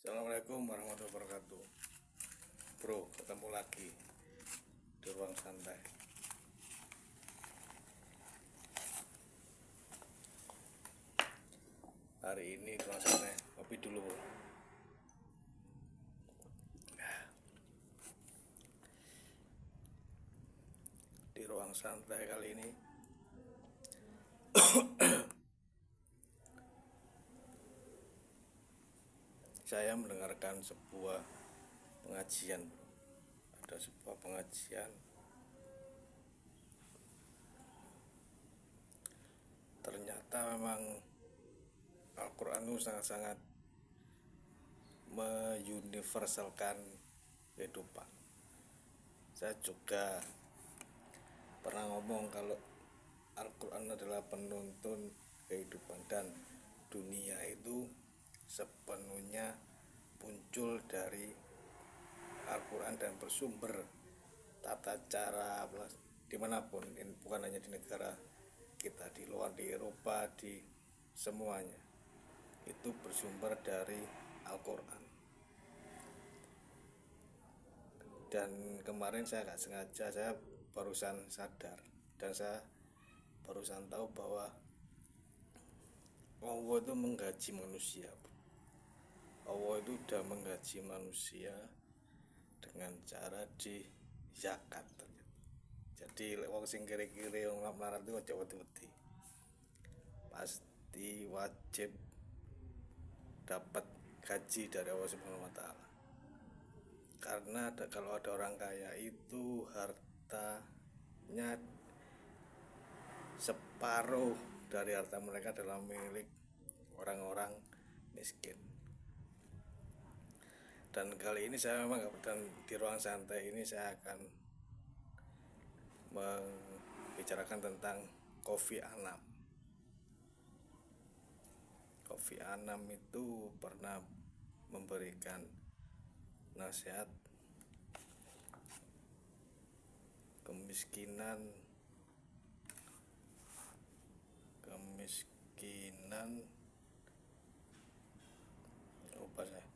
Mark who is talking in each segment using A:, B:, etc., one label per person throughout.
A: Assalamualaikum warahmatullahi wabarakatuh. Bro, ketemu lagi di ruang santai. Hari ini di ruang santai, kopi dulu bro. Di ruang santai kali ini saya mendengarkan sebuah pengajian. Ada sebuah pengajian, ternyata memang Al-Quran itu sangat-sangat menguniversalkan kehidupan. Saya juga pernah ngomong kalau Al-Quran adalah penuntun kehidupan dan dunia itu sepenuhnya muncul dari Al-Quran dan bersumber tata cara dimanapun, bukan hanya di negara kita, di luar, di Eropa, di semuanya itu bersumber dari Al-Quran. Dan kemarin saya nggak sengaja, saya barusan sadar dan saya barusan tahu bahwa Allah itu menggaji manusia. Allah itu udah menggaji manusia dengan cara di zakat. Jadi wong sing kiri-kiri wong melarat itu aja wedi-wedi, pasti wajib dapat gaji dari Allah Subhanahu wa taala. Karena kalau ada orang kaya itu hartanya separuh dari harta mereka adalah milik orang-orang miskin. Dan kali ini saya memang dan di ruang santai ini saya akan membicarakan tentang Kofi Annan. Kofi Annan itu pernah memberikan nasihat kemiskinan lupa saya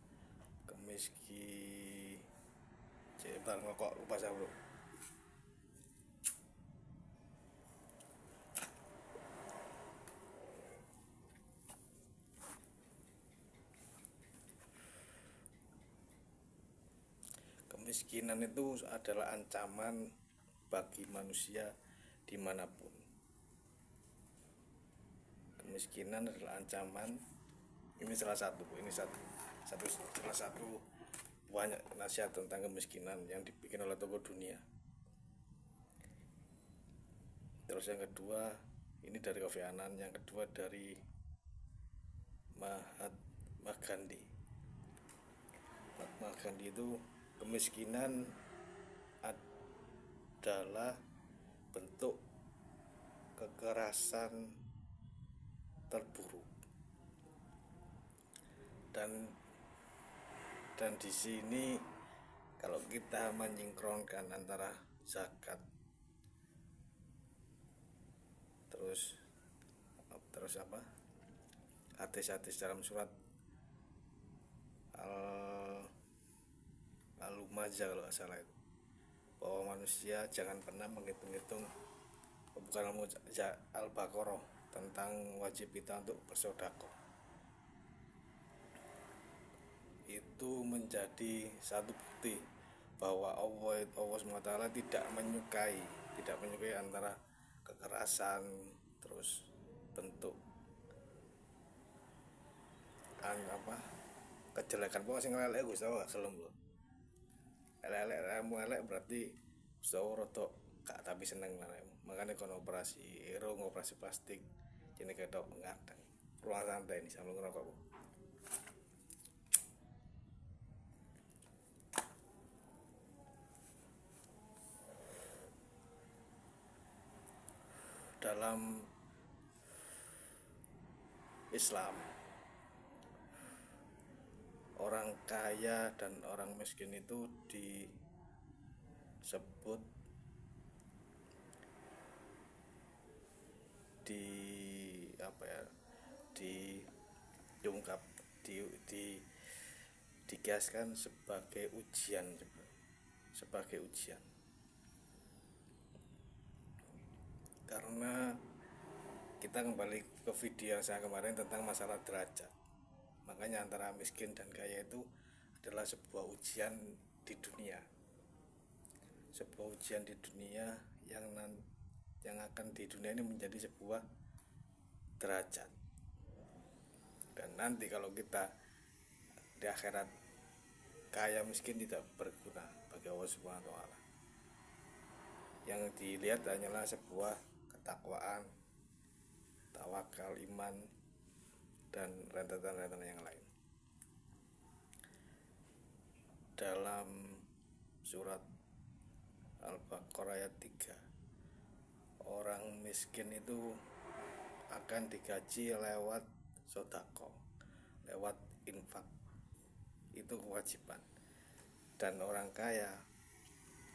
A: lupa saya bro. Kemiskinan itu adalah ancaman bagi manusia dimanapun. Kemiskinan adalah ancaman. Ini salah satu banyak nasihat tentang kemiskinan yang dibikin oleh tokoh dunia. Terus yang kedua ini dari Kofi Annan, yang kedua dari Mahatma Gandhi. Mahatma Gandhi itu kemiskinan adalah bentuk kekerasan terburuk. Dan di sini kalau kita menyinkronkan antara zakat terus hadis-hadis dalam surat Al-Lumajah kalau nggak salah itu, bahwa manusia jangan pernah menghitung-hitung, bukan Al-Baqarah, tentang wajib kita untuk bersedekah. Itu menjadi satu bukti bahwa Allah SWT tidak menyukai antara kekerasan terus bentuk kejelekan. Pokoknya sing elek Gusti Allah gak gelem lho. Elek berarti Gusti Allah rodok gak tapi seneng laremu. Makanya kon operasi plastik jenenge ketok ngadeng. Ruang santai ini sambil ngerokok. Dalam Islam, orang kaya dan orang miskin itu disebut diungkap dikiaskan sebagai ujian, karena kita kembali ke video yang saya kemarin tentang masalah derajat. Makanya antara miskin dan kaya itu adalah sebuah ujian di dunia, yang akan di dunia ini menjadi sebuah derajat. Dan nanti kalau kita di akhirat kaya miskin tidak berguna bagi Allah Subhanahu wa Ta'ala. Yang dilihat hanyalah sebuah ketakwaan, tawakal, iman, dan rentetan-rentetan yang lain. Dalam surat Al-Baqarah ayat 3, orang miskin itu akan digaji lewat sedekah, lewat infak, itu kewajiban. Dan orang kaya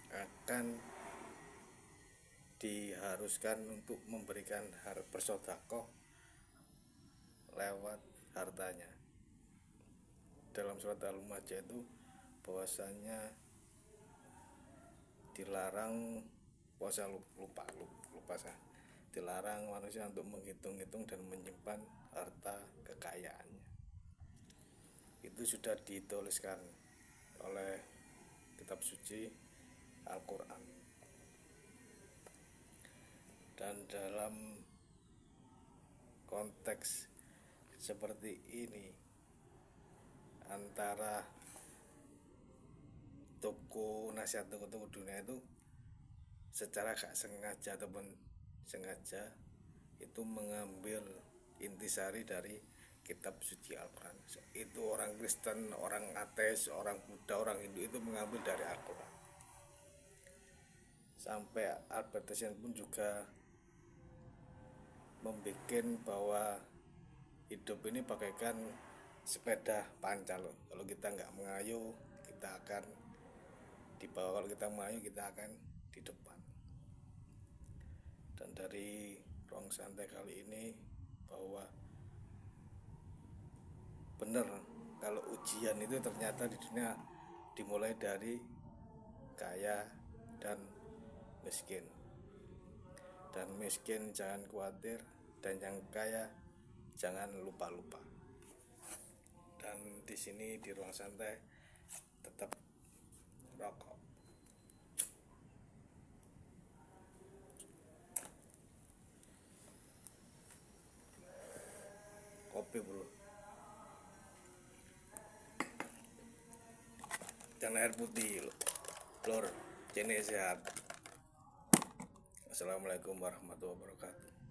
A: akan diharuskan untuk memberikan bersedekah lewat hartanya. Dalam surat Al-Majah itu bahwasanya dilarang dilarang manusia untuk menghitung-hitung dan menyimpan harta kekayaannya. Itu sudah dituliskan oleh kitab suci Al-Quran. Dan dalam konteks seperti ini, antara nasihat toko dunia itu secara gak sengaja ataupun sengaja itu mengambil intisari dari kitab suci Al-Quran. Itu orang Kristen, orang ateis, orang Buddha, orang Hindu itu mengambil dari Al-Quran. Sampai Albert Einstein pun juga membuat bahwa hidup ini bagaikan sepeda pancal. Kalau kita nggak mengayuh, kita akan di bawah. Kalau kita mengayuh, kita akan di depan. Dan dari ruang santai kali ini, bahwa benar kalau ujian itu ternyata di dunia dimulai dari kaya dan miskin. Dan miskin jangan khawatir, dan yang kaya jangan lupa-lupa. Dan di sini di ruang santai tetap rokok. Kopi bro. Dan air putih lor, jenis sehat. Assalamualaikum warahmatullahi wabarakatuh.